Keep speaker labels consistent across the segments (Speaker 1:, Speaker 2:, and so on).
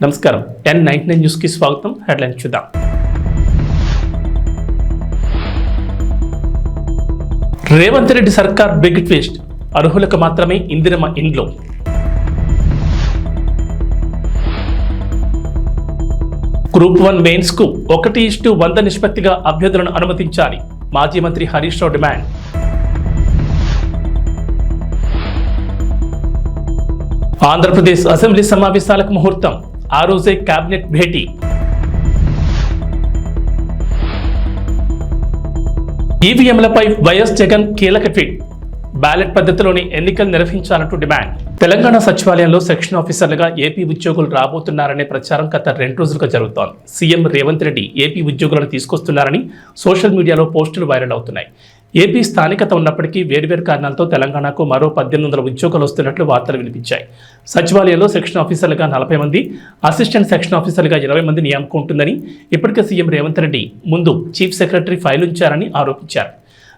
Speaker 1: నమస్కారం N99 news కి స్వాగతం. హెడ్లైన్ చూద్దాం. రేవంత్ రెడ్డి సర్కార్ బిగ్ ట్విస్ట్, అర్హులకు మాత్రమే ఇందిరమ్మ ఇండ్లు. గ్రూప్ 1 మెయిన్స్ కు 1:100 నిష్పత్తిగా అభ్యర్థులను అనుమతించాలి, మాజీ మంత్రి హరీష్ రావు డిమాండ్. ఆంధ్రప్రదేశ్ అసెంబ్లీ సమావేశాలకు ముహూర్తం, ఆ రోజే కేబినెట్ భేటీ. ఈవీఎంలపై వైఎస్ జగన్ కీలక ట్వీట్, బ్యాలెట్ పద్ధతిలోని ఎన్నికలు నిర్వహించాలంటూ డిమాండ్. తెలంగాణ సచివాలయంలో సెక్షన్ ఆఫీసర్లుగా ఏపీ ఉద్యోగులు రాబోతున్నారనే ప్రచారం గత 2 రోజులుగా జరుగుతోంది. సీఎం రేవంత్ రెడ్డి ఏపీ ఉద్యోగులను తీసుకొస్తున్నారని సోషల్ మీడియాలో పోస్టులు వైరల్ అవుతున్నాయి. ఏపీ స్థానికత ఉన్నప్పటికీ వేర్వేరు కారణాలతో తెలంగాణకు మరో 1800 ఉద్యోగాలు వస్తున్నట్లు వార్తలు వినిపించాయి. సచివాలయంలో సెక్షన్ ఆఫీసర్లుగా 40 మంది, అసిస్టెంట్ సెక్షన్ ఆఫీసర్లుగా 20 మంది నియామకం ఉంటుందని ఇప్పటికే సీఎం రేవంత్ రెడ్డి ముందు చీఫ్ సెక్రటరీ ఫైల్ ఉంచారని ఆరోపించారు.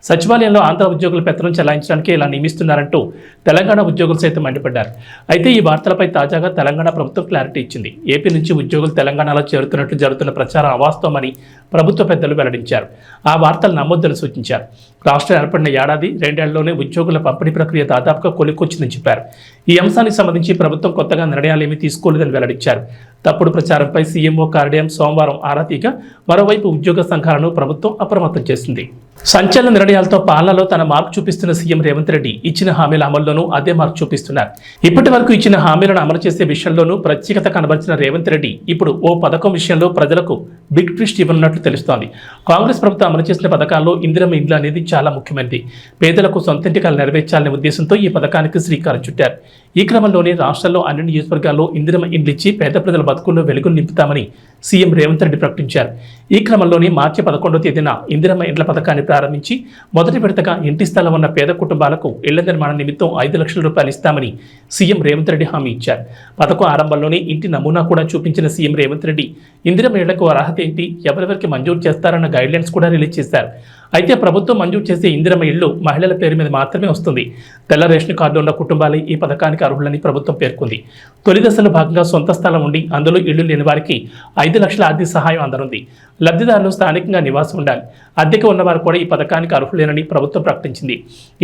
Speaker 1: సచివాలయంలో ఆంధ్ర ఉద్యోగుల పెత్తనం చెలాయించడానికి ఇలా నియమిస్తున్నారంటూ తెలంగాణ ఉద్యోగులు సైతం మండిపడ్డారు. అయితే ఈ వార్తలపై తాజాగా తెలంగాణ ప్రభుత్వం క్లారిటీ ఇచ్చింది. ఏపీ నుంచి ఉద్యోగులు తెలంగాణలో చేరుతున్నట్లు జరుగుతున్న ప్రచారం అవాస్తవమని ప్రభుత్వ పెద్దలు వెల్లడించారు. ఆ వార్తలు నమ్మొద్దని సూచించారు. రాష్ట్రం ఏర్పడిన ఏడాది 2 ఏళ్లలోనే ఉద్యోగుల పంపిణీ ప్రక్రియ దాదాపుగా కొలిక్కొచ్చిందని చెప్పారు. ఈ అంశానికి సంబంధించి ప్రభుత్వం కొత్తగా నిర్ణయాలేమీ తీసుకోలేదని వెల్లడించారు. తప్పుడు ప్రచారంపై సీఎంఓ కార్యాలయం సోమవారం ఆరా తీగా మరోవైపు ఉద్యోగ సంఘాలను ప్రభుత్వం అప్రమత్తం చేసింది. సంచలన నిర్ణయాలతో పాలనలో తన మార్కు చూపిస్తున్న సీఎం రేవంత్ రెడ్డి ఇచ్చిన హామీల అమల్లోనూ అదే మార్కు చూపిస్తున్నారు. ఇప్పటి వరకు ఇచ్చిన హామీలను అమలు చేసే విషయంలోనూ ప్రత్యేకత కనబరిచిన రేవంత్ రెడ్డి ఇప్పుడు ఓ పథకం విషయంలో ప్రజలకు బిగ్ ట్విస్ట్ ఇవ్వనున్నట్లు తెలుస్తోంది. కాంగ్రెస్ ప్రభుత్వం అమలు చేసిన పథకాల్లో ఇందిరమ్మ ఇండ్లు అనేది చాలా ముఖ్యమైనది. పేదలకు సొంతింటి కల నెరవేర్చాలనే ఉద్దేశంతో ఈ పథకానికి శ్రీకారం చుట్టారు. ఈ క్రమంలోనే రాష్ట్రంలో అన్ని నియోజకవర్గాల్లో ఇందిరమ్మ ఇండ్లు ఇచ్చి పేద ప్రజల బతుకుల్లో వెలుగులు నింపుతామని సీఎం రేవంత్ రెడ్డి ప్రకటించారు. ఈ క్రమంలోనే మార్చి 11వ తేదీన ఇందిరమ్మ ఇండ్ల పథకాన్ని ప్రారంభించి మొదటి విడతగా ఇంటి స్థలం ఉన్న పేద కుటుంబాలకు ఇళ్ల నిర్మాణ నిమిత్తం 5 లక్షల రూపాయలు ఇస్తామని సీఎం రేవంత్ రెడ్డి హామీ ఇచ్చారు. పథకం ఆరంభంలోనే ఇంటి నమూనా కూడా చూపించిన సీఎం రేవంత్ రెడ్డి ఇందిరమ్మ ఇళ్లకు అర్హత ఏంటి, ఎవరెవరికి మంజూరు చేస్తారన్న గైడ్లైన్స్ కూడా రిలీజ్ చేశారు. అయితే ప్రభుత్వం మంజూరు చేసే ఇందిరమ్మ ఇళ్లు మహిళల పేరు మీద మాత్రమే వస్తుంది. తెల్ల రేషన్ కార్డు ఉన్న కుటుంబాలే ఈ పథకానికి అర్హులని ప్రభుత్వం పేర్కొంది. తొలి దశలో భాగంగా సొంత స్థలం ఉండి అందులో ఇళ్లు లేని వారికి 5 లక్షల ఆర్థిక సహాయం అందనుంది. లబ్ధిదారులు స్థానికంగా నివాసం ఉండాలి. అద్దెకు ఉన్నవారు కూడా ఈ పథకానికి అర్హులేనని ప్రభుత్వం ప్రకటించింది.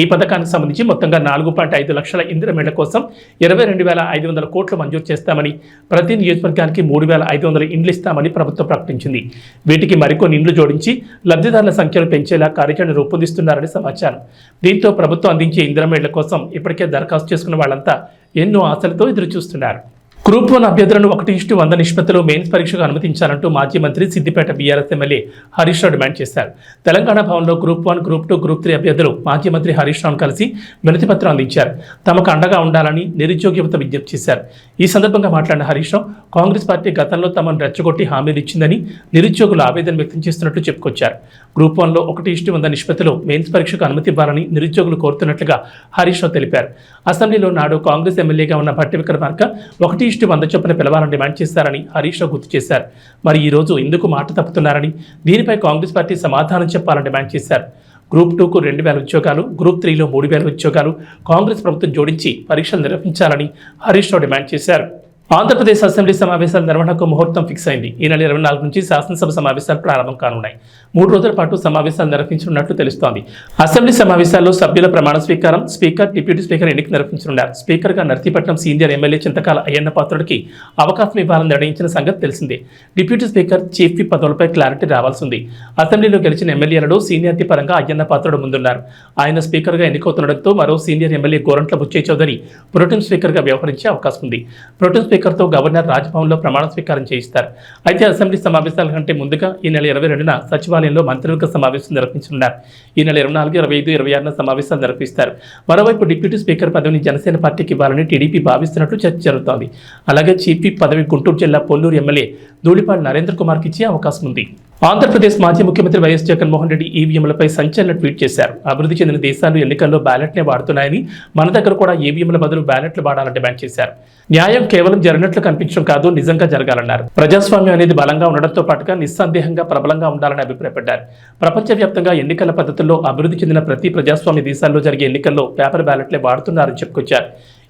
Speaker 1: ఈ పథకానికి సంబంధించి మొత్తంగా 4.5 లక్షల ఇందిరమ్మ ఇళ్ల కోసం 22,500 కోట్లు మంజూరు చేస్తామని, ప్రతి నియోజకవర్గానికి 3,500 ఇండ్లు ఇస్తామని ప్రభుత్వం ప్రకటించింది. వీటికి మరికొన్ని ఇండ్లు జోడించి లబ్ధిదారుల సంఖ్యను పెంచేలా కార్యాచరణ రూపొందిస్తున్నారని సమాచారం. దీంతో ప్రభుత్వం అందించే ఇందిరమ్మ ఇళ్ల కోసం ఇప్పటికే దరఖాస్తు చేసుకున్న వాళ్ళంతా ఎన్నో ఆశలతో ఎదురు చూస్తున్నారు. గ్రూప్ 1 అభ్యర్థులను 1:100 నిష్పత్తిలో మెయిన్స్ పరీక్షకు అనుమతించాలంటూ మాజీ మంత్రి Siddipet BRS MLA Harish Rao demand చేశారు. తెలంగాణ భవన్లో గ్రూప్ 1, గ్రూప్ 2, గ్రూప్ 3 అభ్యర్థులు మాజీ మంత్రి హరీష్ రావును కలిసి వినతి పత్రం అందించారు. తమకు అండగా ఉండాలని నిరుద్యోగ యువత విజ్ఞప్తి చేశారు. ఈ సందర్భంగా మాట్లాడిన హరీష్ రావు, కాంగ్రెస్ పార్టీ గతంలో తమను రెచ్చగొట్టి హామీలు ఇచ్చిందని నిరుద్యోగులు ఆవేదన వ్యక్తం చేస్తున్నట్లు చెప్పుకొచ్చారు. గ్రూప్ 1లో 1:100 నిష్పత్తిలో మెయిన్స్ పరీక్షకు అనుమతి ఇవ్వాలని నిరుద్యోగులు కోరుతున్నట్లుగా హరీష్ రావు తెలిపారు. అసెంబ్లీలో నాడు కాంగ్రెస్ ఎమ్మెల్యేగా ఉన్న భట్టి విక్రమార్క 1:100 చొప్పున పిలవాలని డిమాండ్ చేశారని హరీష్ రావు గుర్తు చేశారు. మరి ఈ రోజు ఎందుకు మాట తప్పుతున్నారని, దీనిపై కాంగ్రెస్ పార్టీ సమాధానం చెప్పాలని డిమాండ్ చేశారు. గ్రూప్ 2కు 2,000 ఉద్యోగాలు, గ్రూప్ 3లో 3,000 ఉద్యోగాలు కాంగ్రెస్ ప్రభుత్వం జోడించి పరీక్షలు నిర్వహించాలని హరీష్ రావు డిమాండ్ చేశారు. ఆంధ్రప్రదేశ్ అసెంబ్లీ సమావేశాల నిర్వహణకు ముహూర్తం ఫిక్స్ అయింది. ఈ నెల 24 నుంచి శాసనసభ సమావేశాలు ప్రారంభం కానున్నాయి. 3 రోజుల పాటు సమావేశాలు నిర్వహించనున్నట్లు తెలుస్తోంది. అసెంబ్లీ సమావేశాల్లో సభ్యుల ప్రమాణ స్వీకారం, స్పీకర్, డిప్యూటీ స్పీకర్ ఎన్నిక నిర్వహించనున్నారు. స్పీకర్గా నర్సీపట్నం సీనియర్ ఎమ్మెల్యే చింతకాల అయ్యన్న పాత్రుడికి అవకాశం ఇవ్వాలని నిర్ణయించిన సంగతి తెలిసిందే. డిప్యూటీ స్పీకర్, చీఫ్ విప్ పదవులపై క్లారిటీ రావాల్సి ఉంది. అసెంబ్లీలో గెలిచిన ఎమ్మెల్యేలలో సీనియారిటీ పరంగా అయ్యన్న పాత్రుడు ముందున్నారు. ఆయన స్పీకర్గా ఎన్నికవుతుండటంతో మరో senior MLA Gorantla Butchaiah Chowdary pro tem స్పీకర్గా వ్యవహరించే అవకాశం ఉంది. ప్రొటెం స్పీకర్తో గవర్నర్ రాజ్భవన్లో ప్రమాణ స్వీకారం చేయిస్తారు. అయితే అసెంబ్లీ సమావేశాల కంటే ముందుగా ఈ నెల 22న సచివాలయంలో మంత్రివర్గ సమావేశం నిర్వహించనున్నారు. ఈ నెల 24, 25, 26న సమావేశాలు నిర్వహిస్తారు. మరోవైపు డిప్యూటీ స్పీకర్ పదవిని జనసేన పార్టీకి ఇవ్వాలని టీడీపీ భావిస్తున్నట్లు చర్చ జరుగుతోంది. అలాగే చీఫ్ విప్ పదవి గుంటూరు జిల్లా పొల్లూరు ఎమ్మెల్యే ధూళిపాటి నరేంద్ర కుమార్కి ఇచ్చే అవకాశం ఉంది. ఆంధ్రప్రదేశ్ మాజీ ముఖ్యమంత్రి వైఎస్ జగన్మోహన్ రెడ్డి ఈవీఎంలపై సంచలన ట్వీట్ చేశారు. అభివృద్ధి చెందిన దేశాలు ఎన్నికల్లో బ్యాలెట్నే వాడుతున్నాయని, మన దగ్గర కూడా ఈవీఎంల బదులు బ్యాలెట్లు వాడాలని డిమాండ్ చేశారు. న్యాయం కేవలం జరిగినట్లు కనిపించడం కాదు, నిజంగా జరగాలన్నారు. ప్రజాస్వామ్యం అనేది బలంగా ఉండడంతో పాటుగా నిస్సందేహంగా ప్రబలంగా ఉండాలని అభిప్రాయపడ్డారు. ప్రపంచవ్యాప్తంగా ఎన్నికల పద్ధతుల్లో అభివృద్ధి చెందిన ప్రతి ప్రజాస్వామ్య దేశాల్లో జరిగే ఎన్నికల్లో పేపర్ బ్యాలెట్లే వాడుతున్నారని చెప్పుకొచ్చారు.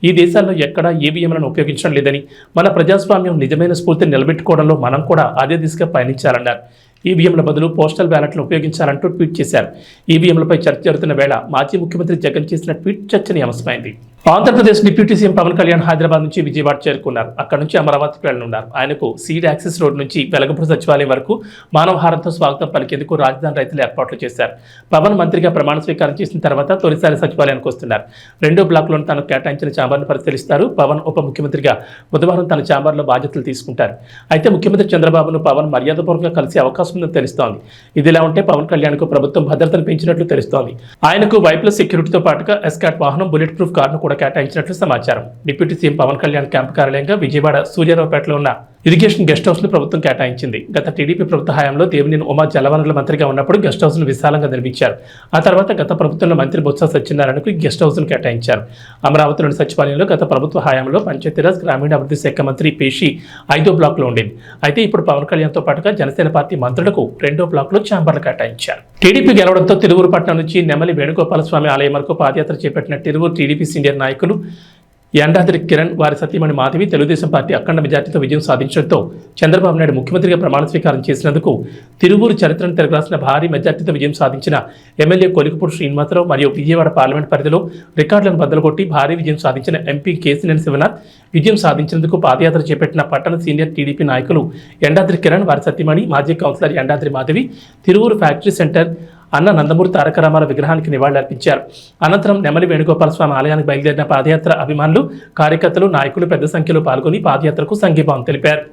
Speaker 1: ఈ దేశాల్లో ఎక్కడా ఈవీఎంలను ఉపయోగించడం లేదని, మన ప్రజాస్వామ్యం నిజమైన స్ఫూర్తిని నిలబెట్టుకోవడంలో మనం కూడా అదే దిశగా పయనించాలన్నారు. ఈవీఎంల బదులు పోస్టల్ బ్యాలెట్లను ఉపయోగించాలంటూ ట్వీట్ చేశారు. ఈవీఎంలపై చర్చ జరుగుతున్న వేళ మాజీ ముఖ్యమంత్రి జగన్ చేసిన ట్వీట్ చర్చనీయాంశమైంది. ఆంధ్రప్రదేశ్ డిప్యూటీ సీఎం పవన్ కళ్యాణ్ హైదరాబాద్ నుంచి విజయవాడ చేరుకున్నారు. అక్కడ నుంచి అమరావతికి వెళ్లనున్నారు. ఆయనకు సీడ్ యాక్సెస్ రోడ్ నుంచి వెలగపూడి సచివాలయం వరకు మానవహారంతో స్వాగతం పలికేందుకు రాజధాని రైతులు ఏర్పాట్లు చేశారు. పవన్ మంత్రిగా ప్రమాణ స్వీకారం చేసిన తర్వాత తొలిసారి సచివాలయానికి వస్తున్నారు. రెండో బ్లాక్లోని తనకు కేటాయించిన ఛాంబర్ను పరిశీలిస్తారు. పవన్ ఉప ముఖ్యమంత్రిగా బుధవారం తన ఛాంబర్లో బాధ్యతలు తీసుకుంటారు. అయితే ముఖ్యమంత్రి చంద్రబాబును పవన్ మర్యాదపూర్వకంగా కలిసి అవకాశం ఉందని తెలుస్తోంది. ఇదిలా ఉంటే పవన్ కళ్యాణ్కు ప్రభుత్వం భద్రతను పెంచినట్లు తెలుస్తోంది. ఆయనకు వైప్లస్ సెక్యూరిటీతో పాటుగా ఎస్కాట్ వాహనం, బుల్లెట్ ప్రూఫ్ కారును కేటాయించినట్లు సమాచారం. Deputy CM Pawan Kalyan camp కార్యాలయంగా విజయవాడ సూర్యారావుపేటలో ఉన్న ఇరిగేషన్ గెస్ట్ హౌస్ ను ప్రభుత్వం కేటాయించింది. గత టీడీపీ ప్రభుత్వ హయాంలో దేవినేని ఉమా జలవనరుల మంత్రిగా ఉన్నప్పుడు గెస్ట్ హౌస్ ను విశాలంగా నిర్మించారు. ఆ తర్వాత గత ప్రభుత్వంలో మంత్రి బొత్స సత్యనారాయణకు గెస్ట్ హౌస్ ను కేటాయించారు. అమరావతిలోని సచివాలయంలో గత ప్రభుత్వ హయాంలో పంచాయతీరాజ్ గ్రామీణాభివృద్ధి శాఖ మంత్రి పేషి 5వ బ్లాక్ లో ఉండేది. అయితే ఇప్పుడు పవన్ కళ్యాణ్ తో పాటుగా జనసేన పార్టీ మంత్రులకు 2వ బ్లాక్ లో ఛాంబర్లు కేటాయించారు. టీడీపీ గెలవడంతో తిరువురు పట్టణం నుంచి నెమలి వేణుగోపాలస్వామి ఆలయం వరకు పాదయాత్ర చేపట్టిన తిరువురు టీడీపీ సీనియర్ నాయకులు యండాద్రి కిరణ్, వారి సతీమణి మాధవి తెలుగుదేశం పార్టీ అఖండ మెజార్టీతో విజయం సాధించడంతో చంద్రబాబు నాయుడు ముఖ్యమంత్రిగా ప్రమాణ స్వీకారం చేసినందుకు తిరువూరు చరిత్రను తిరగరాసిన భారీ మెజార్టీతో విజయం సాధించిన ఎమ్మెల్యే కొలికపూడి శ్రీనివాసరావు మరియు విజయవాడ పార్లమెంట్ పరిధిలో రికార్డులను బద్దలుకొట్టి భారీ విజయం సాధించిన ఎంపీ కేసినేని శివనాథ్ విజయం సాధించినందుకు పాదయాత్ర చేపట్టిన పట్టణ సీనియర్ టీడీపీ నాయకులు యండాద్రి కిరణ్, వారి సతీమణి మాజీ councillor Yandadri Madhavi Tiruvuru factory centre అన్న నందమూరి తారక రామారావు విగ్రహానికి నివాళులర్పించారు. అనంతరం నెమలి వేణుగోపాల స్వామి ఆలయానికి బయలుదేరిన పాదయాత్ర అభిమానులు, కార్యకర్తలు, నాయకులు పెద్ద సంఖ్యలో పాల్గొని పాదయాత్రకు సంఘీభావం తెలిపారు.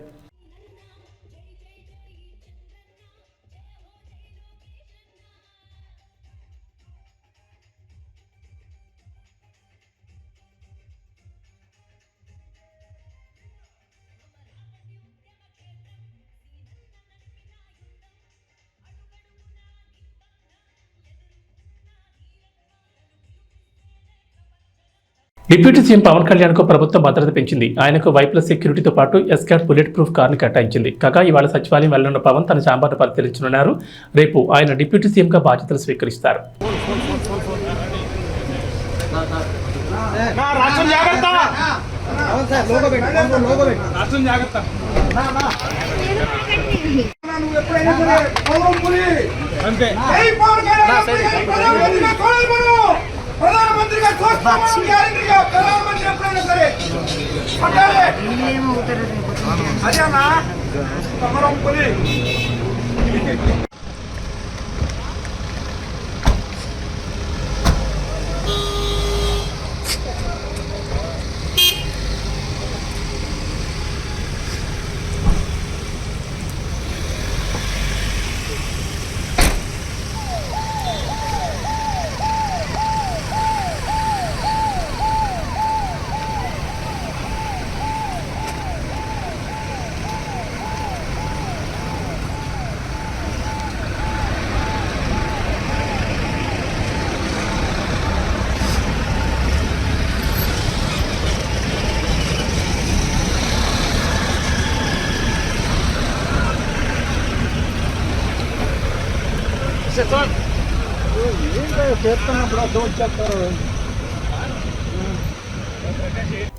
Speaker 1: డిప్యూటీ సీఎం పవన్ కళ్యాణ్ కు ప్రభుత్వం భద్రత పెంచింది. ఆయనకు వైప్లస్ సెక్యూరిటీతో పాటు ఎస్కాట్ బుల్లెట్ ప్రూఫ్ కారును కేటాయించింది. కాగా ఇవాళ సచివాలయం వెళ్లనున్న పవన్ తన ఛాంబర్ను పరిశీలించనున్నారు. రేపు ఆయన డిప్యూటీ సీఎం గా బాధ్యతలు స్వీకరిస్తారు.
Speaker 2: ప్రధానమంత్రిగా ప్రధానమంత్రి ఎప్పుడైనా సరే అదేనా సమరం పులి.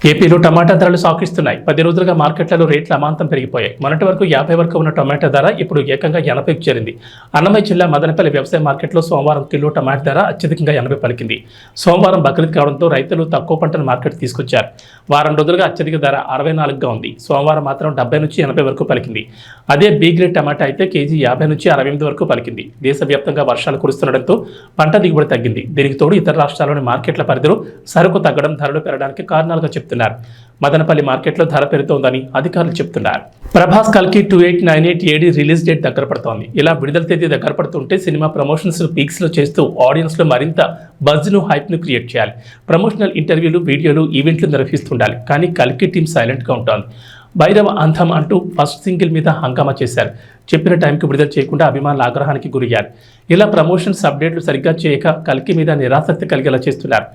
Speaker 1: ఏపీలో టమాటా ధరలు సాకిస్తున్నాయి. 10 రోజులుగా మార్కెట్లలో రేట్లు అమాంతం పెరిగిపోయాయి. మొన్నటి వరకు 50 వరకు ఉన్న టమాటా ధర ఇప్పుడు ఏకంగా 80కి చేరింది. అన్నమయ్య జిల్లా మదనపల్లి వ్యవసాయ మార్కెట్లో సోమవారం కిలో టమాటా ధర అత్యధికంగా 80 పలికింది. సోమవారం బక్రీద్ కావడంతో రైతులు తక్కువ పంటను మార్కెట్ తీసుకొచ్చారు. వారం రోజులుగా అత్యధిక ధర 64గా ఉంది. సోమవారం మాత్రం 70 నుంచి 80 వరకు పలికింది. అదే బి గ్రేడ్ టమాటా అయితే కేజీ 50 నుంచి 68 వరకు పలికింది. దేశవ్యాప్తంగా వర్షాలు కురుస్తుండటంతో పంట దిగుబడి తగ్గింది. దీనికి తోడు ఇతర రాష్ట్రాల్లోని మార్కెట్ల పరిధిలో సరుకు తగ్గడం, ధరలు పెరగడానికి కారణాలుగా చెప్తున్నారు. మదనపల్లి మార్కెట్లో ధర పెరుగుతోందని అధికారులు చెప్తున్నారు. ప్రభాస్ కల్కి 2898 ఏడి రిలీజ్ డేట్ దగ్గర పడుతోంది. ఇలా విడుదల తేదీ దగ్గర పడుతుంటే సినిమా ప్రమోషన్స్ పీక్స్ లో చేస్తూ ఆడియన్స్ లో మరింత బజ్ ను, హైప్ ను క్రియేట్ చేయాలి. ప్రమోషనల్ ఇంటర్వ్యూలు, వీడియోలు, ఈవెంట్లు నిర్వహిస్తుండాలి. కానీ కల్కి టీం సైలెంట్ గా ఉంటుంది. భైరవ అంధం అంటూ ఫస్ట్ సింగిల్ మీద హంగామా చేశారు. చెప్పిన టైంకి విడుదల చేయకుండా అభిమానుల ఆగ్రహానికి గురయ్యారు. ఇలా ప్రమోషన్స్ అప్డేట్లు సరిగ్గా చేయక కల్కి మీద నిరాసక్తి కలిగేలా చేస్తున్నారు.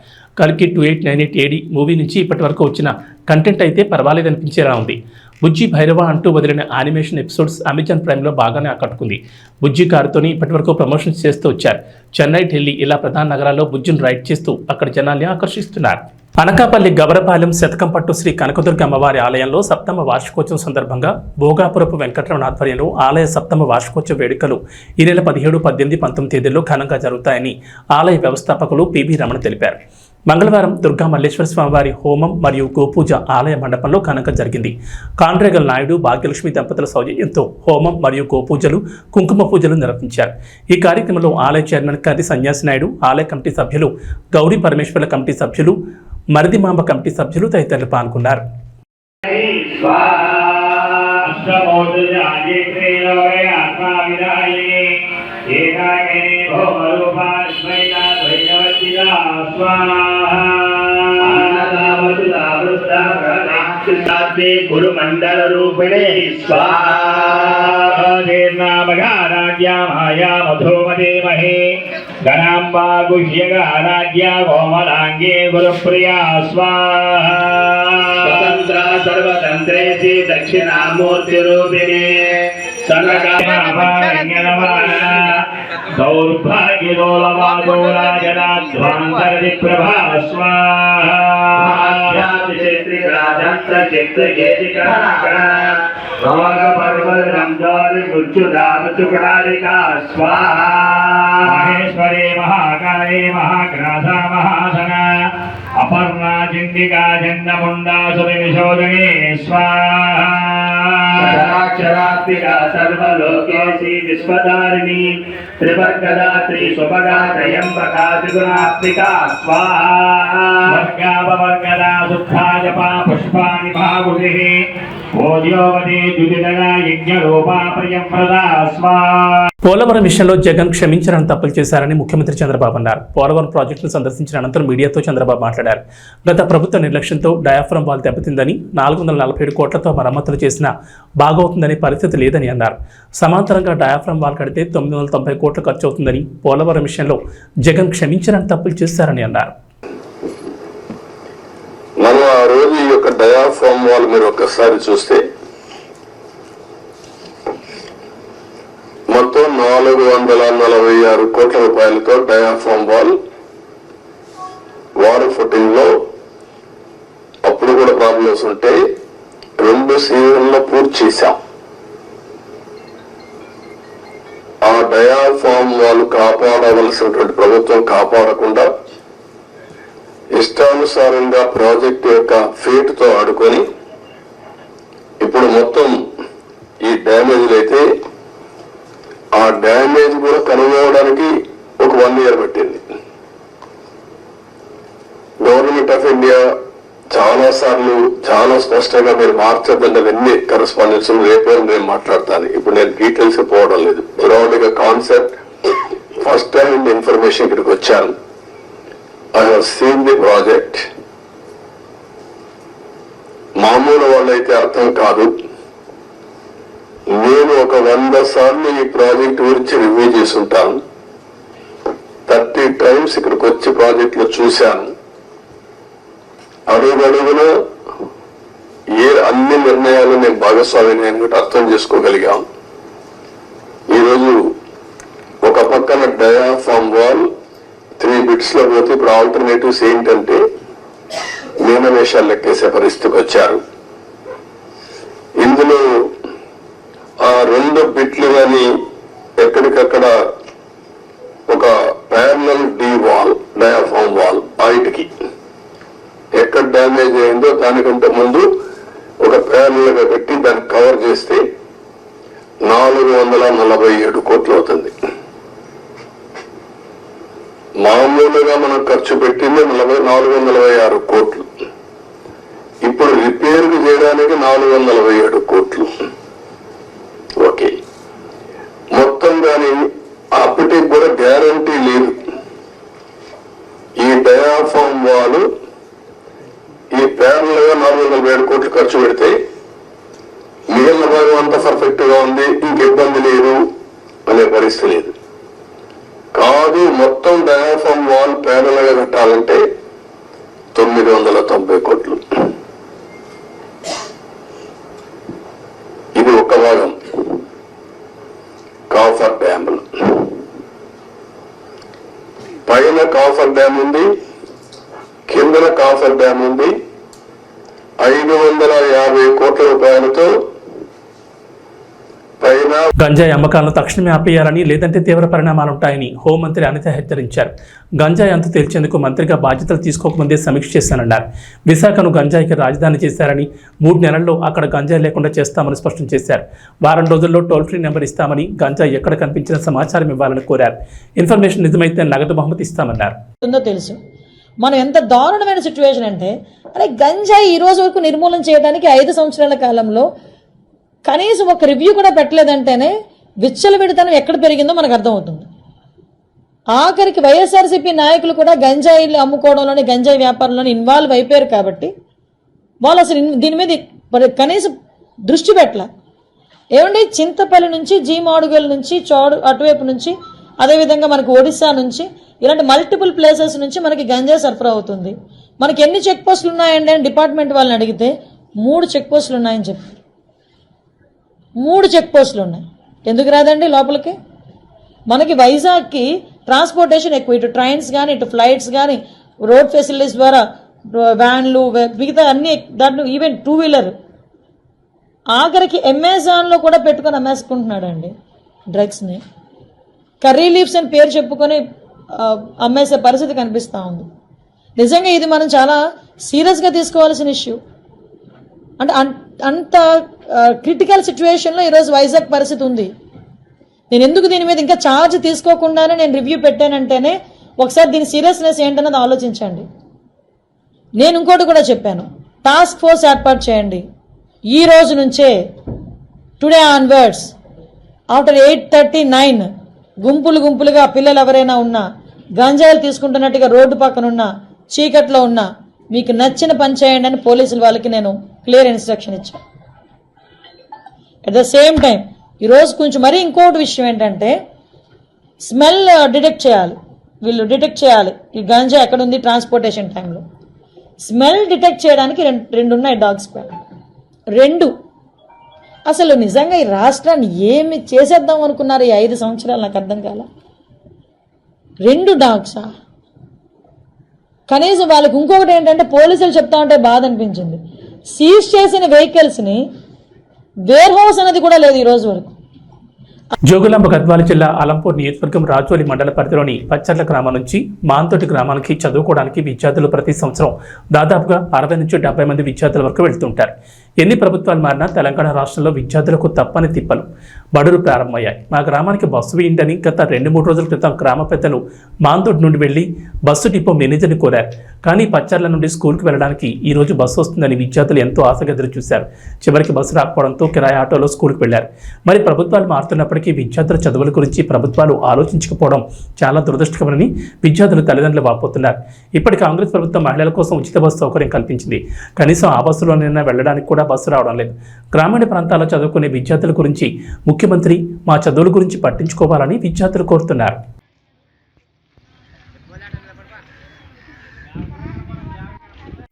Speaker 1: కల్కి 2898 ఏడి మూవీ నుంచి ఇప్పటి వరకు వచ్చిన కంటెంట్ అయితే పర్వాలేదనిపించేలా ఉంది. బుజ్జి భైరవ అంటూ వదిలిన యానిమేషన్ ఎపిసోడ్స్ అమెజాన్ ప్రైమ్లో బాగానే ఆకట్టుకుంది. బుజ్జి కారుతోని ఇప్పటి వరకు ప్రమోషన్స్ చేస్తూ వచ్చారు. చెన్నై, ఢిల్లీ ఇలా ప్రధాన నగరాల్లో బుజ్జిని రైడ్ చేస్తూ అక్కడ జనాల్ని ఆకర్షిస్తున్నారు. అనకాపల్లి గవరపాలెం శతకంపట్టు శ్రీ కనకదుర్గ అమ్మవారి ఆలయంలో సప్తమ వార్షికోత్సవం సందర్భంగా భోగాపురపు వెంకటరమణ ఆధ్వర్యంలో ఆలయ సప్తమ వార్షికోత్సవ వేడుకలు ఈ నెల 17, 18, 19 తేదీల్లో ఘనంగా జరుగుతాయని ఆలయ వ్యవస్థాపకులు పిబి రమణ తెలిపారు. మంగళవారం దుర్గా మల్లేశ్వర స్వామివారి హోమం మరియు గోపూజ ఆలయ మండపంలో ఘనంగా జరిగింది. కాండ్రేగల్ నాయుడు, భాగ్యలక్ష్మి దంపతుల సౌజన్యంతో హోమం మరియు గోపూజలు, కుంకుమ పూజలు నిర్వహించారు. ఈ కార్యక్రమంలో ఆలయ చైర్మన్ కర్రి సన్యాసి నాయుడు, ఆలయ కమిటీ సభ్యులు, గౌరీ పరమేశ్వర్ల కమిటీ సభ్యులు, మరిదిమాంబ కమిటీ సభ్యులు తదితరులు పాల్గొన్నారు.
Speaker 3: गुरु मंडल रूपिणे स्वाहा माया मधुमते महे गणाम्बा गुह्यगाराज्ञा कोमलांगे गुरुप्रिया स्वाहा स्वतंत्र सर्वतंत्रेषि दक्षिणामूर्ति रूपिणे सौभाग्योलवादोराजनाध्वान्तरप्रभा स्वाहा महेश्वरे महाकाले महाग्रासा महासना अपर्णा चिंडिका चंडमुंडा सुविशोदने स्वाहा क्षरात्मिका सर्वलोकेशी विश्वधारिणी त्रिवर्गदा त्रिशुभगा त्रयंबका त्रिगुणात्मिका स्वाहा वर्गापवर्गदा शुद्धा जपा पुष्पाणि भागुतिः ओद्योवती द्युतिदगा यज्ञरूपा प्रियंप्रदा स्वाहा.
Speaker 1: పోలవరం విషయంలో జగన్ క్షమించాలని తప్పులు చేశారని ముఖ్యమంత్రి చంద్రబాబు అన్నారు. పోలవరం ప్రాజెక్టును సందర్శించిన అనంతరం మీడియాతో చంద్రబాబు మాట్లాడారు. గత ప్రభుత్వ నిర్లక్ష్యంతో డయాఫ్రమ్ వాల్ దెబ్బతిందని, 447 కోట్లతో మరమ్మతులు చేసినా బాగవుతుందని పరిస్థితి లేదని అన్నారు. సమాంతరంగా డయాఫ్రమ్ వాల్ కడితే 990 కోట్లు ఖర్చు అవుతుందని, పోలవరం విషయంలో జగన్ క్షమించాలని తప్పులు చేశారని అన్నారు.
Speaker 4: మనం ఆ రోజు ఈ యొక్క డయాఫ్రమ్ వాల్ మీరు ఒక్కసారి చూస్తే మొత్తం 446 కోట్ల రూపాయలతో డయాఫ్రమ్ వాల్ వాటర్ ఫుటింగ్ లో అప్పుడు కూడా ప్రాబ్లమ్స్ ఉంటే 2 సీజన్లో పూర్తి చేశాం. ఆ డయాఫ్రమ్ వాల్ కాపాడవలసినటువంటి ప్రభుత్వం కాపాడకుండా ఇష్టానుసారంగా ప్రాజెక్టు యొక్క ఫేట్ తో ఆడుకొని ఇప్పుడు మొత్తం ఈ డ్యామేజ్లు అయితే ఆ డ్యామేజ్ కూడా కనుగొనడానికి ఒక 1 year పట్టింది. గవర్నమెంట్ ఆఫ్ ఇండియా చాలా సార్లు చాలా స్పష్టంగా మీరు మార్చద్దండి అవన్నీ కరెస్పాండెన్స్ రేపే నేను మాట్లాడతాను. ఇప్పుడు నేను డీటెయిల్స్ పోవడం లేదు. బ్రాడ్ గా కాన్సెప్ట్ ఫస్ట్ హ్యాండ్ ఇన్ఫర్మేషన్ ఇక్కడికి వచ్చాను. I have seen the project. మామూలు వాళ్ళైతే అర్థం కాదు. నేను ఒక 100 సార్లు ఈ ప్రాజెక్ట్ గురించి రివ్యూ చేసుంటాను. 30 times ఇక్కడికి వచ్చి ప్రాజెక్ట్ లో చూశాను. అడుగడుగున అన్ని నిర్ణయాలు నేను భాగస్వామిని అనుకుంటే అర్థం చేసుకోగలిగాం. ఈరోజు ఒక పక్కన డయాఫ్రమ్ వాల్ 3 bits లో పోతే ఇప్పుడు ఆల్టర్నేటివ్స్ ఏంటంటే మీనమేషాలు లెక్కేసే పరిస్థితికి వచ్చారు. ఇందులో ఆ 2 బిట్లు కానీ ఎక్కడికక్కడ ఒక parallel D wall diaphragm wall హైట్కి ఎక్కడ డ్యామేజ్ అయిందో దానికంటే ముందు ఒక ప్యారలల్ గా పెట్టి దాన్ని కవర్ చేస్తే 447 కోట్లు అవుతుంది. మామూలుగా మనం ఖర్చు పెట్టింది 446 కోట్లు. ఇప్పుడు రిపేర్ చేయడానికి 447 కోట్లు. ఓకే, మొత్తం దాని అప్పటికి కూడా గ్యారంటీ లేదు. ఈ డయాఫ్రమ్ వాల్ ఈ ప్యారల్ గా 447 కోట్లు ఖర్చు పెడితే మిగిలిన భాగం అంతా పర్ఫెక్ట్ గా ఉంది, ఇంక ఇబ్బంది లేదు అనే పరిస్థితి లేదు. కాదు, మొత్తం డయాఫ్రమ్ వాల్ ప్యారల్ గా కట్టాలంటే 990 కోట్లు. ఇది ఒక భాగం. కాఫర్ డ్యామ్ పైన కాఫర్ డ్యామ్ ఉంది, కిందన కాఫర్ డ్యామ్ ఉంది. 550 కోట్ల రూపాయలతో పైన
Speaker 1: గంజాయి అమ్మకాలను తక్షణమే ఆపేయాలని, లేదంటే తీవ్ర పరిణామాలుంటాయని హోంమంత్రి అనిత హెచ్చరించారు. గంజాయి అంతు తేల్చేందుకు మంత్రిగా బాధ్యతలు తీసుకోకముందే సమీక్ష చేశానన్నారు. విశాఖను గంజాయికి రాజధాని చేశారని, 3 నెలల్లో అక్కడ గంజాయి లేకుండా చేస్తామని స్పష్టం చేశారు. వారం రోజుల్లో టోల్ ఫ్రీ నెంబర్ ఇస్తామని, గంజాయి ఎక్కడ కనిపించిన సమాచారం ఇవ్వాలని కోరారు. ఇన్ఫర్మేషన్ నిజమైతే నగదు బహుమతి ఇస్తామన్నారు.
Speaker 5: తెలుసు మనం ఎంత దారుణమైన సిచ్యువేషన్ అంటే, అరే గంజాయి ఈ రోజు వరకు నిర్మూలన చేయడానికి 5 సంవత్సరాల కాలంలో కనీసం ఒక రివ్యూ కూడా పెట్టలేదంటేనే విచ్చలవిడితనం ఎక్కడ పెరిగిందో మనకు అర్థమవుతుంది. ఆఖరికి వైఎస్ఆర్సీపీ నాయకులు కూడా గంజాయిలు అమ్ముకోవడంలోని, గంజాయి వ్యాపారంలోని ఇన్వాల్వ్ అయిపోయారు కాబట్టి వాళ్ళు అసలు దీని మీద కనీసం దృష్టి పెట్టలే. ఏమండి, చింతపల్లి నుంచి, జీమాడుగల్ నుంచి, అటువైపు నుంచి, అదేవిధంగా మనకి ఒడిశా నుంచి, ఇలాంటి మల్టిపుల్ ప్లేసెస్ నుంచి మనకి గంజాయి సరఫరా అవుతుంది. మనకి ఎన్ని చెక్ పోస్టులు ఉన్నాయండి అని డిపార్ట్మెంట్ వాళ్ళని అడిగితే 3 చెక్ పోస్టులు ఉన్నాయని చెప్పారు. 3 చెక్ పోస్టులు ఉన్నాయి. ఎందుకు రాదండి లోపలికి? మనకి వైజాగ్కి ట్రాన్స్పోర్టేషన్ ఎక్కువ, ఇటు ట్రైన్స్ కానీ, ఇటు ఫ్లైట్స్ కానీ, రోడ్ ఫెసిలిటీస్ ద్వారా వ్యాన్లు, మిగతా అన్ని, దాంట్లో ఈవెన్ 2 వీలర్, ఆఖరికి అమెజాన్లో కూడా పెట్టుకొని అమ్మేసుకుంటున్నాడు అండి డ్రగ్స్ని. కర్రీ లీవ్స్ అని పేరు చెప్పుకొని అమ్మేసే పరిస్థితి కనిపిస్తూ ఉంది. నిజంగా ఇది మనం చాలా సీరియస్గా తీసుకోవాల్సిన ఇష్యూ. అంటే అంత క్రిటికల్ సిచ్యువేషన్లో ఈరోజు వైజాగ్ పరిస్థితి ఉంది. నేను ఎందుకు దీని మీద ఇంకా ఛార్జ్ తీసుకోకుండానే నేను రివ్యూ పెట్టానంటేనే ఒకసారి దీని సీరియస్నెస్ ఏంటన్నది ఆలోచించండి. నేను ఇంకోటి కూడా చెప్పాను, టాస్క్ ఫోర్స్ ఏర్పాటు చేయండి. ఈ రోజు నుంచే, టుడే ఆన్వర్డ్స్, ఆఫ్టర్ 8:39 గుంపులుగా పిల్లలు ఎవరైనా ఉన్నా, గంజాయిలు తీసుకుంటున్నట్టుగా రోడ్డు పక్కన ఉన్నా, చీకట్లో ఉన్నా, మీకు నచ్చిన పని చేయండి అని పోలీసుల వాళ్ళకి నేను క్లియర్ ఇన్స్ట్రక్షన్ ఇచ్చాను. అట్ ద సేమ్ టైం ఈరోజు కొంచెం మరీ ఇంకోటి విషయం ఏంటంటే, స్మెల్ డిటెక్ట్ చేయాలి. వీళ్ళు డిటెక్ట్ చేయాలి ఈ గంజా ఎక్కడుంది ట్రాన్స్పోర్టేషన్ టైంలో. స్మెల్ డిటెక్ట్ చేయడానికి రెండు ఉన్నాయి డాగ్స్ పైన. 2 అసలు నిజంగా ఈ రాష్ట్రాన్ని ఏమి చేసేద్దాం అనుకున్నారు ఈ 5 సంవత్సరాలు? నాకు అర్థం కాల. 2 డాగ్సా? కనీసం వాళ్ళకి ఇంకొకటి ఏంటంటే, పోలీసులు చెప్తా ఉంటే బాధ అనిపించింది, సీజ్ చేసిన వెహికల్స్ని వేర్ హౌస్ అనేది కూడా లేదు ఈ రోజు వరకు.
Speaker 1: జోగులాంబ గద్వాల జిల్లా అలంపూర్ నియోజకవర్గం రాజోలి మండల పరిధిలోని పచ్చర్ల గ్రామం నుంచి మాంతోటి గ్రామానికి చదువుకోవడానికి విద్యార్థులు ప్రతి సంవత్సరం దాదాపుగా 60 నుంచి 70 మంది విద్యార్థుల వరకు వెళ్తుంటారు. ఎన్ని ప్రభుత్వాలు మారినా తెలంగాణ రాష్ట్రంలో విద్యార్థులకు తప్పని తిప్పలు బడులు ప్రారంభమయ్యాయి. మా గ్రామానికి బస్సు వేయండి గత 2-3 రోజుల క్రితం గ్రామ పెద్దలు మాంతోటి నుండి వెళ్లి బస్సు డిపో మేనేజర్ని కోరారు. కానీ పచ్చర్ల నుండి స్కూల్కి వెళ్ళడానికి ఈ రోజు బస్సు వస్తుందని విద్యార్థులు ఎంతో ఆశగా ఎదురు చూశారు. చివరికి బస్సు రాకపోవడంతో కిరాయి ఆటోలో స్కూల్కి వెళ్లారు. మరి ప్రభుత్వాలు మారుతున్నప్పటికీ విద్యార్థుల చదువుల గురించి ప్రభుత్వాలు ఆలోచించకపోవడం చాలా దురదృష్టకరమని విద్యార్థుల తల్లిదండ్రులు వాపోతున్నారు. ఇప్పటి కాంగ్రెస్ ప్రభుత్వం మహిళల కోసం ఉచిత బస్సు సౌకర్యం కల్పించింది. కనీసం ఆ బస్సులోనైనా వెళ్ళడానికి కూడా బస్సు రావడం లేదు. గ్రామీణ ప్రాంతాల్లో చదువుకునే విద్యార్థుల గురించి ముఖ్యమంత్రి మా చదువుల గురించి పట్టించుకోవాలని విద్యార్థులు కోరుతున్నారు.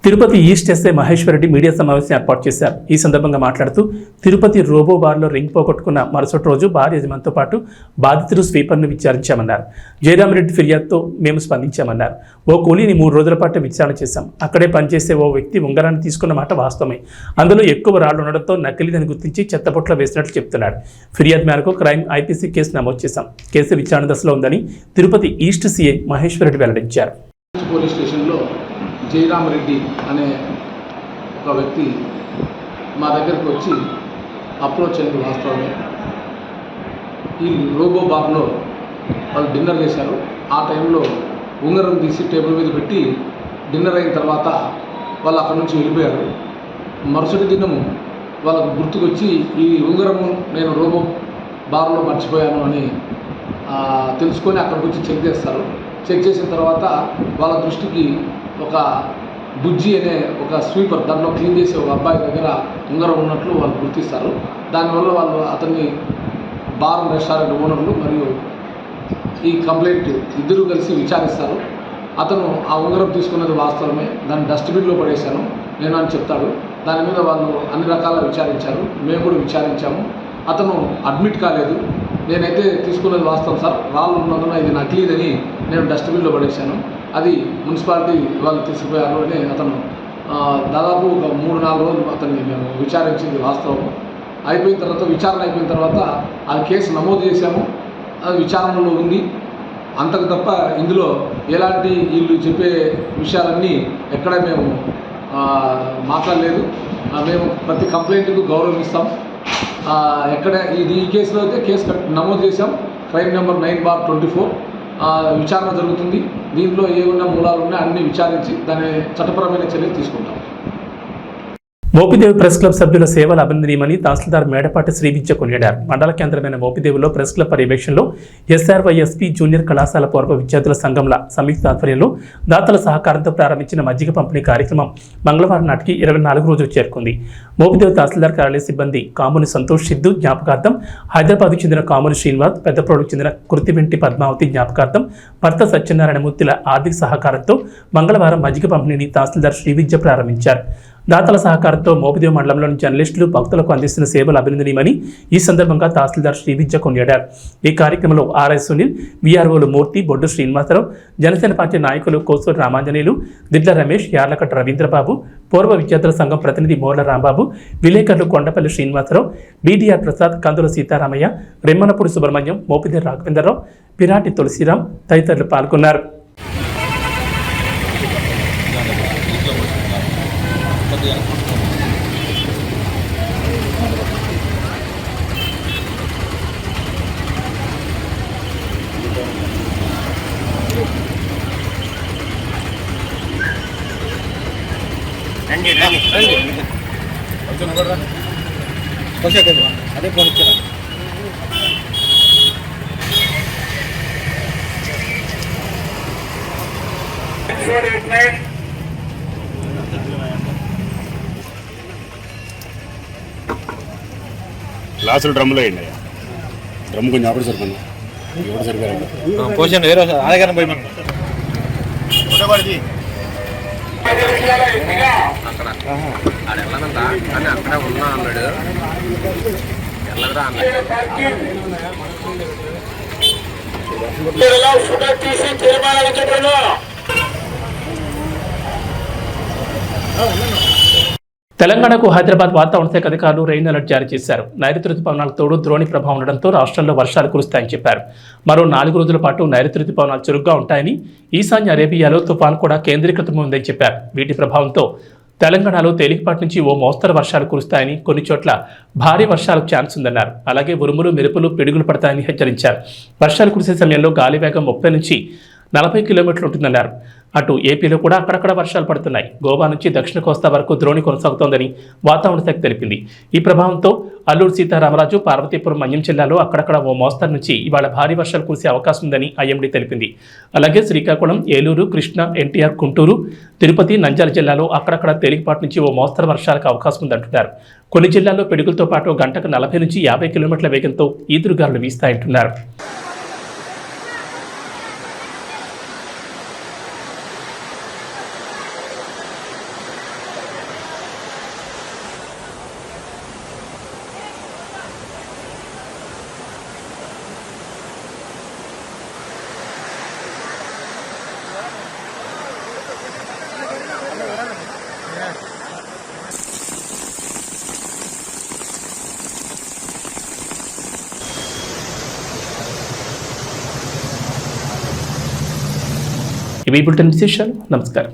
Speaker 1: Tirupati east SI Maheshwar Reddy media సమావేశం ఏర్పాటు చేశారు. ఈ సందర్భంగా మాట్లాడుతూ తిరుపతి రోబో బార్లో రింగ్ పోగొట్టుకున్న మరుసటి రోజు బార్ యజమానితో పాటు బాధితులు స్వీపర్ను విచారించామన్నారు. జయరామరెడ్డి ఫిర్యాదుతో మేము స్పందించామన్నారు. ఓ కూలీని 3 రోజుల పాటు విచారణ చేశాం. అక్కడే పనిచేసే ఓ వ్యక్తి ఉంగరాన్ని తీసుకున్న మాట వాస్తవమే. అందులో ఎక్కువ రాళ్లు ఉండడంతో నకిలీదని గుర్తించి చెత్తపొట్ల వేసినట్లు చెప్తున్నాడు. ఫిర్యాదు మేరకు క్రైమ్ ఐపీసీ కేసు నమోదు చేశాం. కేసు విచారణ దశలో ఉందని తిరుపతి ఈస్ట్ సీఐ మహేశ్వర్ రెడ్డి వెల్లడించారు.
Speaker 6: పోలీస్ స్టేషన్లో జయరామరెడ్డి అనే ఒక వ్యక్తి మా దగ్గరకు వచ్చి అప్రోచ్ అయింది వాస్తవమే. ఈ రోబో బార్లో వాళ్ళు డిన్నర్ చేశారు. ఆ టైంలో ఉంగరం తీసి టేబుల్ మీద పెట్టి డిన్నర్ అయిన తర్వాత వాళ్ళు అక్కడి నుంచి వెళ్ళిపోయారు. మరుసటి దినము వాళ్ళకు గుర్తుకొచ్చి ఈ ఉంగరము నేను రోబో బార్లో మర్చిపోయాను అని తెలుసుకొని అక్కడికి వచ్చి చెక్ చేస్తారు. చెక్ చేసిన తర్వాత వాళ్ళ దృష్టికి ఒక బుజ్జి అనే ఒక స్వీపర్, దాంట్లో క్లీన్ చేసే ఒక అబ్బాయి దగ్గర ఉంగరం ఉన్నట్లు వాళ్ళు గుర్తిస్తారు. దానివల్ల వాళ్ళు అతన్ని బార్ రెస్టారెంట్ ఓనర్లు మరియు ఈ కంప్లైంట్ ఇద్దరు కలిసి విచారిస్తారు. అతను ఆ ఉంగరం తీసుకున్నది వాస్తవమే, దాన్ని డస్ట్బిన్లో పడేశాను నేను అని చెప్తాడు. దాని మీద వాళ్ళు అన్ని రకాల విచారించారు, మేము కూడా విచారించాము. అతను అడ్మిట్ కాలేదు, నేనైతే తీసుకున్నది వాస్తవం సార్, రాళ్ళు ఉన్నందున ఇది నకిలీదని నేను డస్ట్బిన్లో పడేశాను, అది మున్సిపాలిటీ వాళ్ళు తీసుకుపోయారు అని అతను దాదాపు ఒక 3-4 రోజులు అతన్ని మేము విచారించింది వాస్తవం. అయిపోయిన తర్వాత విచారణ అయిపోయిన తర్వాత ఆ కేసు నమోదు చేశాము. అది విచారణలో ఉంది. అంతకు తప్ప ఇందులో ఎలాంటి వీళ్ళు చెప్పే విషయాలన్నీ ఎక్కడ మేము మాట్లాడలేదు. మేము ప్రతి కంప్లైంట్కు గౌరవం ఇస్తాం. ఎక్కడ ఈ కేసులో అయితే కేసు నమోదు చేశాం. క్రైమ్ నెంబర్ 9/24 విచారణ జరుగుతుంది. దీంట్లో ఏమన్నా మూలాలు ఉన్నాయో అన్ని విచారించి దాని చట్టపరమైన చర్యలు తీసుకుంటాం.
Speaker 1: మోపిదేవి ప్రెస్ క్లబ్ సభ్యుల సేవలు అభినందనీయమని తహసీల్దార్ మేడపాటి శ్రీ విద్య కొనియాడారు. మండల కేంద్రమైన మోపిదేవిలో ప్రెస్ క్లబ్ పర్యవేక్షణలో SRYSP జూనియర్ కళాశాల పూర్వ విద్యార్థుల సంఘంల సంయుక్త ఆధ్వర్యంలో దాతల సహకారంతో ప్రారంభించిన మజ్జిగ పంపిణీ కార్యక్రమం మంగళవారం నాటికి 24 రోజులు చేరుకుంది. మోపిదేవి తహసీల్దార్ కార్యాలయ సిబ్బంది కాముని సంతోష్ సిద్ధు జ్ఞాపకార్థం, హైదరాబాద్కు చెందిన కాముని శ్రీనివాస్, పెద్దప్రోడుకు చెందిన కృతివెంటి పద్మావతి జ్ఞాపకార్థం, భర్త సత్యనారాయణమూర్తిల ఆర్థిక సహకారంతో మంగళవారం మజ్జిగ పంపిణీని తహసీల్దార్ శ్రీ విద్య ప్రారంభించారు. దాతల సహకారంతో మోపిదేవి మండలంలోని జర్నలిస్టులు భక్తులకు అందిస్తున్న సేవలు అభినందనీయమని ఈ సందర్భంగా తహసీల్దార్ శ్రీ విద్య కొనియాడారు. ఈ కార్యక్రమంలో RI సునీల్, VROలు మూర్తి, బొడ్డు శ్రీనివాసరావు, జనసేన పార్టీ నాయకులు కోసూరు రామాంజనేయులు, దిడ్ల రమేష్, యార్లకట్ట రవీంద్రబాబు, పూర్వ విద్యార్థుల సంఘం ప్రతినిధి మోర్ల రాంబాబు, విలేకరులు కొండపల్లి శ్రీనివాసరావు, BDR ప్రసాద్, కందుల సీతారామయ్య, రెమ్మనపూడి సుబ్రహ్మణ్యం, మోపిదేవి రాఘవేంద్రరావు, పిరాటి తులసిరాం తదితరులు పాల్గొన్నారు.
Speaker 7: అదే ఫోన్ ఇచ్చారా?
Speaker 8: గ్లాసులు డ్రమ్ములో వేయండి. డ్రమ్ కొంచెం అప్పుడు సరిపోయింది. ఎవరు సరిపోయారు
Speaker 7: పోషన్ వేరే ఆదగారం పోయి మనం
Speaker 9: అక్కడ ఉన్నా అన్నాడు. ఎల్లరా
Speaker 1: తెలంగాణకు హైదరాబాద్ వాతావరణ శాఖ అధికారులు రెయిన్ అలర్ట్ జారీ చేశారు. నైరుతి రుతుపవనాలకు తోడు ద్రోణి ప్రభావం ఉండడంతో రాష్ట్రంలో వర్షాలు కురుస్తాయని చెప్పారు. మరో 4 రోజుల పాటు నైరుతి రుతుపవనాలు చురుగ్గా ఉంటాయని, ఈశాన్య అరేబియాలో తుఫాను కూడా కేంద్రీకృతమైందని చెప్పారు. వీటి ప్రభావంతో తెలంగాణలో తేలికపాటి నుంచి ఓ మోస్తరు వర్షాలు కురుస్తాయని, కొన్ని చోట్ల భారీ వర్షాలకు ఛాన్స్ ఉందన్నారు. అలాగే ఉరుములు, మెరుపులు, పిడుగులు పడతాయని హెచ్చరించారు. వర్షాలు కురిసే సమయంలో గాలి వేగం 30 నుంచి 40 కిలోమీటర్లు ఉంటుందన్నారు. అటు ఏపీలో కూడా అక్కడక్కడ వర్షాలు పడుతున్నాయి. గోవా నుంచి దక్షిణ కోస్తా వరకు ద్రోణి కొనసాగుతోందని వాతావరణ శాఖ తెలిపింది. ఈ ప్రభావంతో అల్లూరు సీతారామరాజు, పార్వతీపురం, మన్యం జిల్లాలో అక్కడక్కడ ఓ మోస్తరు నుంచి ఇవాళ భారీ వర్షాలు కురిసే అవకాశం ఉందని IMD తెలిపింది. అలాగే శ్రీకాకుళం, ఏలూరు, కృష్ణా, NTR, గుంటూరు, తిరుపతి, నంద్యాల జిల్లాలో అక్కడక్కడ తేలికపాటి నుంచి ఓ మోస్తరు వర్షాలకు అవకాశం ఉందంటున్నారు. కొన్ని జిల్లాల్లో పిడుగులతో పాటు గంటకు 40 నుంచి 50 కిలోమీటర్ల వేగంతో ఈదురుగాలులు వీస్తాయంటున్నారు. ఇవి బులెటిన్ విశేషాలు. నమస్కారం.